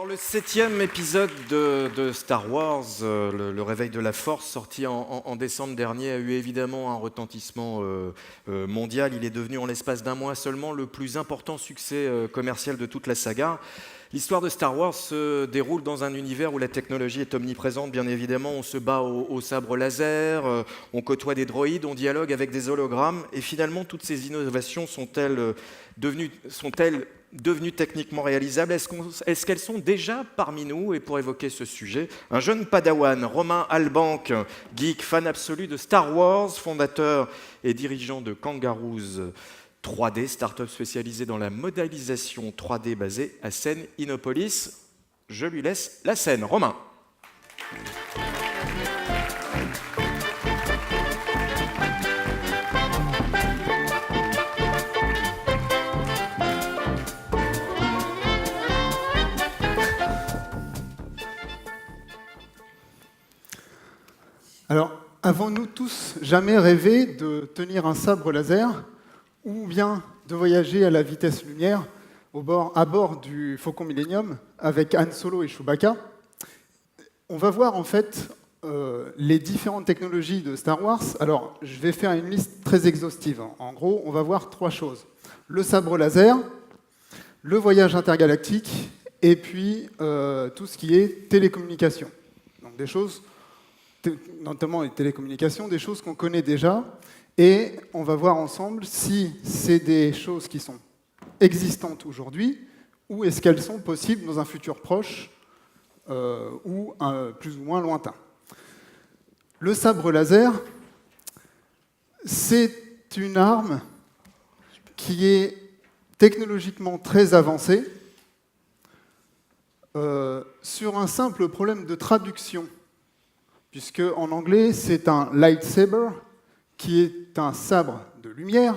Alors le 7e épisode de Star Wars, le réveil de la Force, sorti en décembre dernier, a eu évidemment un retentissement mondial. Il est devenu en l'espace d'un mois seulement le plus important succès commercial de toute la saga. L'histoire de Star Wars se déroule dans un univers où la technologie est omniprésente, bien évidemment. On se bat au sabre laser, on côtoie des droïdes, on dialogue avec des hologrammes. Et finalement, toutes ces innovations sont-elles devenues techniquement réalisables? Est-ce qu'elles sont déjà parmi nous? Et pour évoquer ce sujet, un jeune padawan, Romain Albanque, geek, fan absolu de Star Wars, fondateur et dirigeant de Kangaroos 3D, start-up spécialisée dans la modélisation 3D basée à Seine-Innopolis. Je lui laisse la scène. Romain. Alors, avons-nous tous jamais rêvé de tenir un sabre laser ou bien de voyager à la vitesse lumière à bord du Faucon Millenium avec Han Solo et Chewbacca? On va voir en fait les différentes technologies de Star Wars. Alors, je vais faire une liste très exhaustive. En gros, on va voir 3 choses. Le sabre laser, le voyage intergalactique et puis tout ce qui est télécommunication. Donc des choses, notamment les télécommunications, des choses qu'on connaît déjà. Et on va voir ensemble si c'est des choses qui sont existantes aujourd'hui ou est-ce qu'elles sont possibles dans un futur proche ou plus ou moins lointain. Le sabre laser, c'est une arme qui est technologiquement très avancée sur un simple problème de traduction, puisque en anglais, c'est un lightsaber, qui est un sabre de lumière,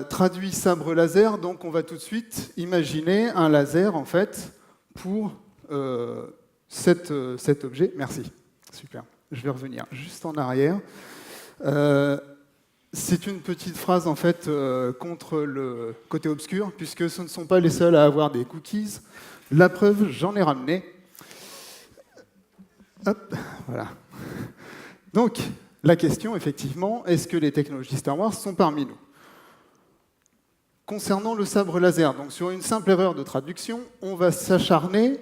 traduit sabre laser, donc on va tout de suite imaginer un laser, en fait, pour cet objet. Merci, super. Je vais revenir juste en arrière. C'est une petite phrase, en fait, contre le côté obscur, puisque ce ne sont pas les seuls à avoir des cookies. La preuve, j'en ai ramené. Hop, voilà. Donc, la question, effectivement, est-ce que les technologies Star Wars sont parmi nous? Concernant le sabre laser, donc sur une simple erreur de traduction, on va s'acharner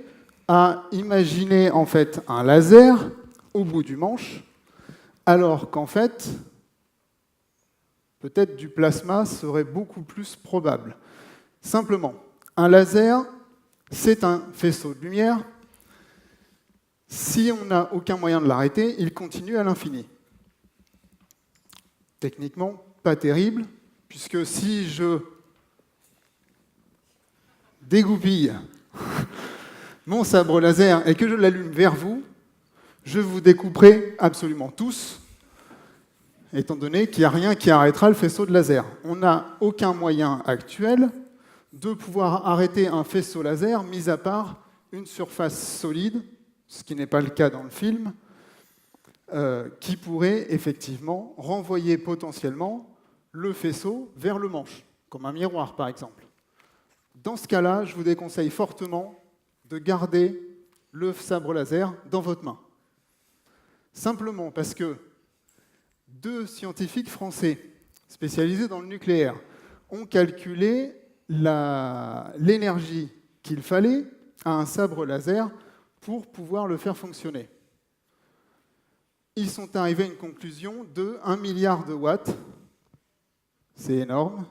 à imaginer en fait un laser au bout du manche, alors qu'en fait, peut-être du plasma serait beaucoup plus probable. Simplement, un laser, c'est un faisceau de lumière. Si on n'a aucun moyen de l'arrêter, il continue à l'infini. Techniquement, pas terrible, puisque si je dégoupille mon sabre laser et que je l'allume vers vous, je vous découperai absolument tous, étant donné qu'il n'y a rien qui arrêtera le faisceau de laser. On n'a aucun moyen actuel de pouvoir arrêter un faisceau laser, mis à part une surface solide, ce qui n'est pas le cas dans le film, qui pourrait effectivement renvoyer potentiellement le faisceau vers le manche, comme un miroir par exemple. Dans ce cas-là, je vous déconseille fortement de garder le sabre laser dans votre main. Simplement parce que 2 scientifiques français spécialisés dans le nucléaire ont calculé l'énergie qu'il fallait à un sabre laser pour pouvoir le faire fonctionner. Ils sont arrivés à une conclusion de 1 milliard de watts. C'est énorme.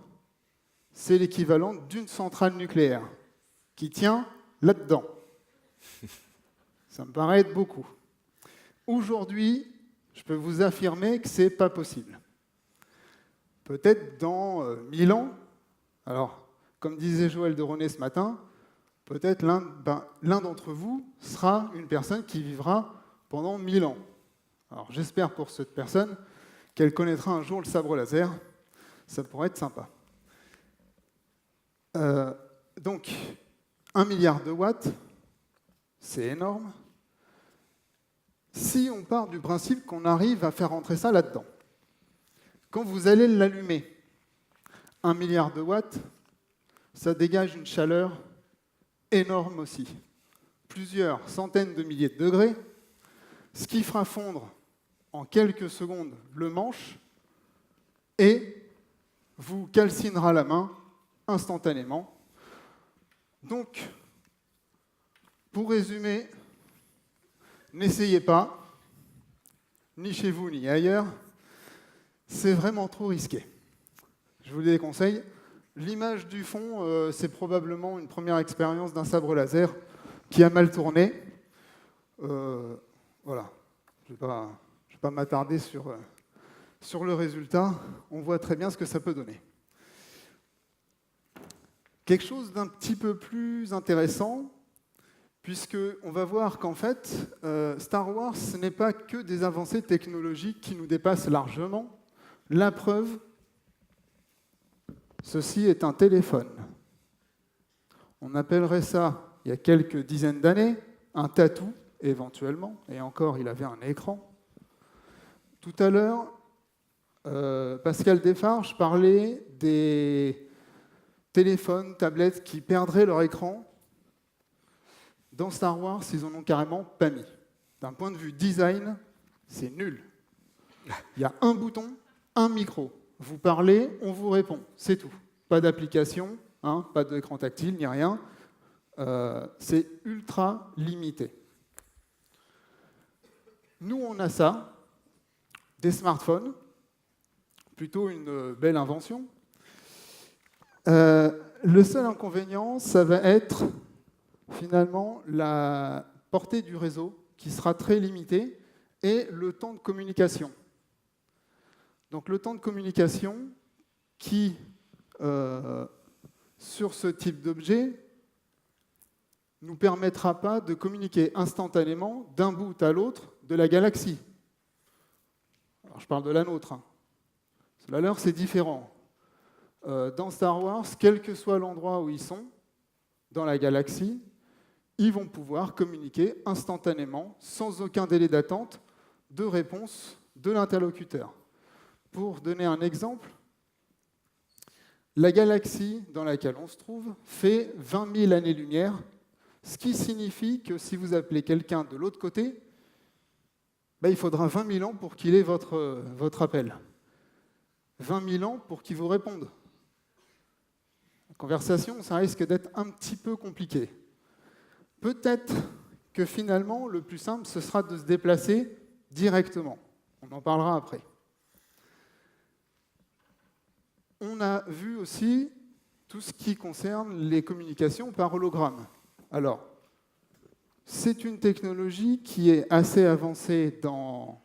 C'est l'équivalent d'une centrale nucléaire qui tient là-dedans. Ça me paraît être beaucoup. Aujourd'hui, je peux vous affirmer que ce n'est pas possible. Peut-être dans 1000 ans, alors, comme disait Joël de René ce matin, peut-être l'un d'entre vous sera une personne qui vivra pendant 1000 ans. Alors j'espère pour cette personne qu'elle connaîtra un jour le sabre laser. Ça pourrait être sympa. Donc, 1 milliard de watts, c'est énorme. Si on part du principe qu'on arrive à faire rentrer ça là-dedans, quand vous allez l'allumer, 1 milliard de watts, ça dégage une chaleur énorme aussi. Plusieurs centaines de milliers de degrés, ce qui fera fondre en quelques secondes le manche et vous calcinera la main instantanément. Donc, pour résumer, n'essayez pas, ni chez vous ni ailleurs, c'est vraiment trop risqué. Je vous le déconseille. L'image du fond, c'est probablement une première expérience d'un sabre laser qui a mal tourné. Voilà, je ne vais pas m'attarder sur le résultat. On voit très bien ce que ça peut donner. Quelque chose d'un petit peu plus intéressant, puisqu'on va voir qu'en fait, Star Wars, ce n'est pas que des avancées technologiques qui nous dépassent largement. La preuve, ceci est un téléphone. On appellerait ça, il y a quelques dizaines d'années, un tatou, éventuellement, et encore, il avait un écran. Tout à l'heure, Pascal Desfarges parlait des téléphones, tablettes qui perdraient leur écran. Dans Star Wars, ils en ont carrément pas mis. D'un point de vue design, c'est nul. Il y a un bouton, un micro. Vous parlez, on vous répond, c'est tout. Pas d'application, hein, pas d'écran tactile, ni rien. C'est ultra limité. Nous, on a ça, des smartphones, plutôt une belle invention. Le seul inconvénient, ça va être finalement la portée du réseau qui sera très limitée et le temps de communication. Donc le temps de communication qui, sur ce type d'objet, ne nous permettra pas de communiquer instantanément d'un bout à l'autre de la galaxie. Alors je parle de la nôtre. Hein. La leur, c'est différent. Dans Star Wars, quel que soit l'endroit où ils sont, dans la galaxie, ils vont pouvoir communiquer instantanément, sans aucun délai d'attente, de réponse de l'interlocuteur. Pour donner un exemple, la galaxie dans laquelle on se trouve fait 20 000 années-lumière, ce qui signifie que si vous appelez quelqu'un de l'autre côté, il faudra 20 000 ans pour qu'il ait votre appel. 20 000 ans pour qu'il vous réponde. La conversation, ça risque d'être un petit peu compliqué. Peut-être que finalement, le plus simple, ce sera de se déplacer directement. On en parlera après. On a vu aussi tout ce qui concerne les communications par hologramme. Alors, c'est une technologie qui est assez avancée dans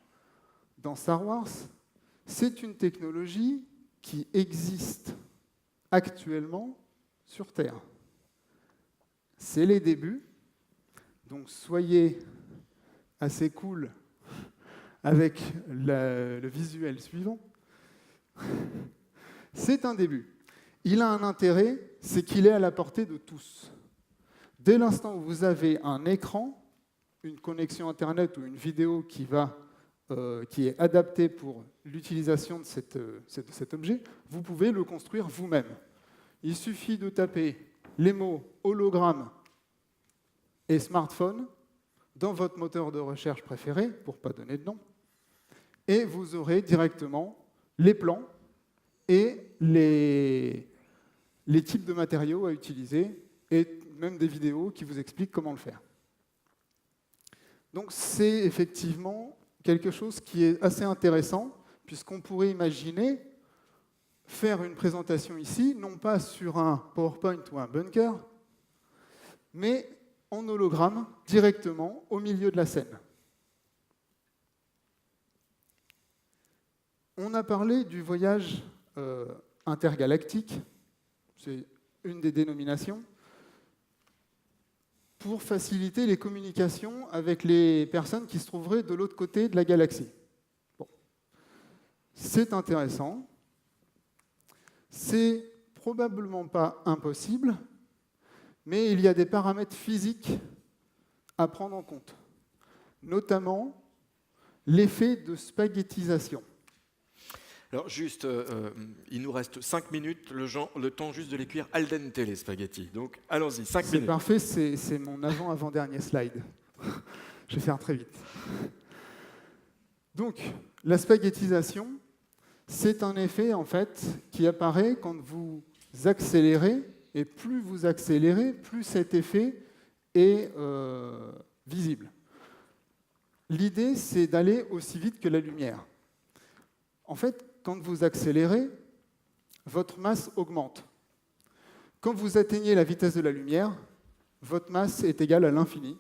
Star Wars. C'est une technologie qui existe actuellement sur Terre. C'est les débuts, donc soyez assez cool avec le visuel suivant. C'est un début. Il a un intérêt, c'est qu'il est à la portée de tous. Dès l'instant où vous avez un écran, une connexion Internet ou une vidéo qui est adaptée pour l'utilisation de cet objet, vous pouvez le construire vous-même. Il suffit de taper les mots hologramme et smartphone dans votre moteur de recherche préféré, pour ne pas donner de nom, et vous aurez directement les plans et les types de matériaux à utiliser, et même des vidéos qui vous expliquent comment le faire. Donc c'est effectivement quelque chose qui est assez intéressant, puisqu'on pourrait imaginer faire une présentation ici, non pas sur un PowerPoint ou un bunker, mais en hologramme, directement au milieu de la scène. On a parlé du voyage intergalactique, c'est une des dénominations, pour faciliter les communications avec les personnes qui se trouveraient de l'autre côté de la galaxie. Bon. C'est intéressant. C'est probablement pas impossible, mais il y a des paramètres physiques à prendre en compte, notamment l'effet de spaghettisation. Alors juste, il nous reste 5 minutes, le temps juste de les cuire al dente les spaghettis. Donc allons-y, 5 C'est minutes. parfait, c'est mon avant-dernier slide. Je vais faire très vite. Donc, la spaghettisation, c'est un effet en fait qui apparaît quand vous accélérez, et plus vous accélérez, plus cet effet est visible. L'idée, c'est d'aller aussi vite que la lumière. En fait, quand vous accélérez, votre masse augmente. Quand vous atteignez la vitesse de la lumière, votre masse est égale à l'infini.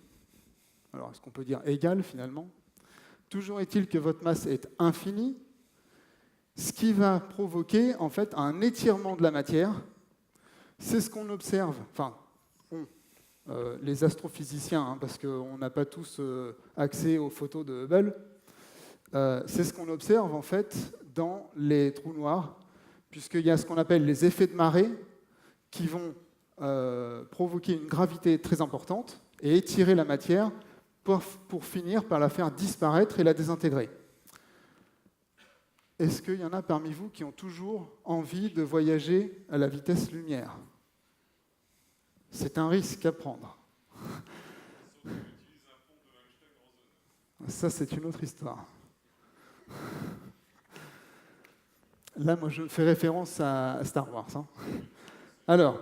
Alors, est-ce qu'on peut dire égale finalement? Toujours est-il que votre masse est infinie, ce qui va provoquer en fait un étirement de la matière. C'est ce qu'on observe, enfin, les astrophysiciens, hein, parce qu'on n'a pas tous accès aux photos de Hubble, c'est ce qu'on observe en fait dans les trous noirs, puisqu'il y a ce qu'on appelle les effets de marée qui vont provoquer une gravité très importante et étirer la matière pour finir par la faire disparaître et la désintégrer. Est-ce qu'il y en a parmi vous qui ont toujours envie de voyager à la vitesse lumière? C'est un risque à prendre. Ça, c'est une autre histoire. Là, moi, je fais référence à Star Wars. Hein. Alors,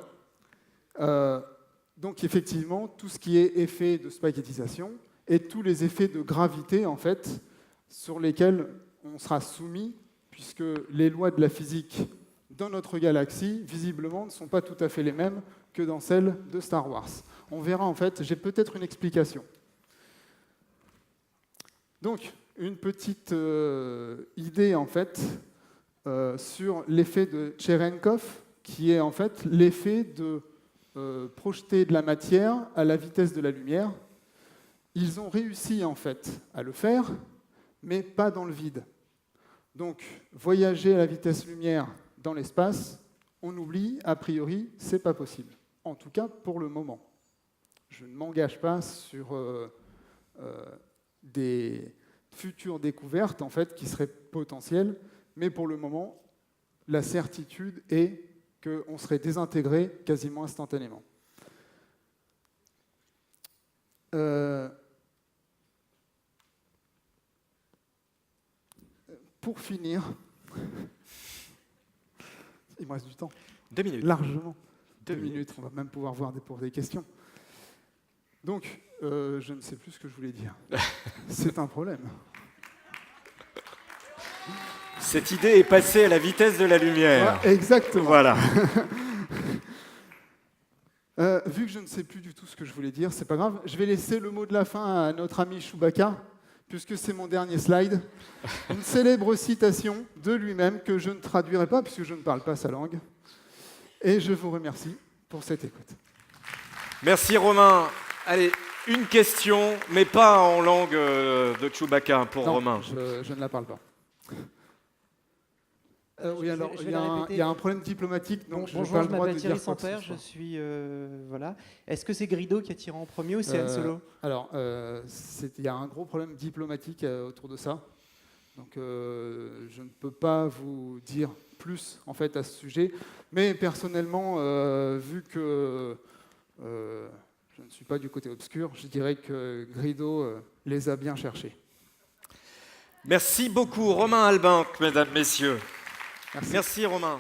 donc effectivement, tout ce qui est effet de spaghettisation et tous les effets de gravité, en fait, sur lesquels on sera soumis, puisque les lois de la physique dans notre galaxie, visiblement, ne sont pas tout à fait les mêmes que dans celles de Star Wars. On verra, en fait, j'ai peut-être une explication. Donc, une petite idée, en fait, sur l'effet de Cherenkov, qui est, en fait, l'effet de projeter de la matière à la vitesse de la lumière. Ils ont réussi, en fait, à le faire, mais pas dans le vide. Donc, voyager à la vitesse lumière dans l'espace, on oublie, a priori, c'est pas possible. En tout cas, pour le moment. Je ne m'engage pas sur des futures découvertes, en fait, qui seraient potentielles, mais pour le moment, la certitude est qu'on serait désintégré quasiment instantanément. Pour finir, il me reste du temps. 2 minutes. Largement. 2 minutes. On va même pouvoir poser des questions. Donc, je ne sais plus ce que je voulais dire. C'est un problème. Cette idée est passée à la vitesse de la lumière. Ouais, exactement. Voilà. Vu que je ne sais plus du tout ce que je voulais dire, c'est pas grave. Je vais laisser le mot de la fin à notre ami Chewbacca, puisque c'est mon dernier slide. Une célèbre citation de lui-même que je ne traduirai pas, puisque je ne parle pas sa langue. Et je vous remercie pour cette écoute. Merci Romain. Allez, une question, mais pas en langue de Chewbacca pour Non, Romain. Je ne la parle pas. Oui, Je alors, vais il la répéter. y a un problème diplomatique, donc je n'ai Bonjour, pas je le droit de m'appelle dire Thierry quoi que ce Sampère, je soit. suis... voilà. Est-ce que c'est Grido qui a tiré en premier ou c'est Han Solo? Alors, il y a un gros problème diplomatique autour de ça. Donc, je ne peux pas vous dire plus en fait à ce sujet. Mais personnellement, vu que je ne suis pas du côté obscur, je dirais que Grido les a bien cherchés. Merci beaucoup Romain Albanque, mesdames, messieurs. Merci Romain.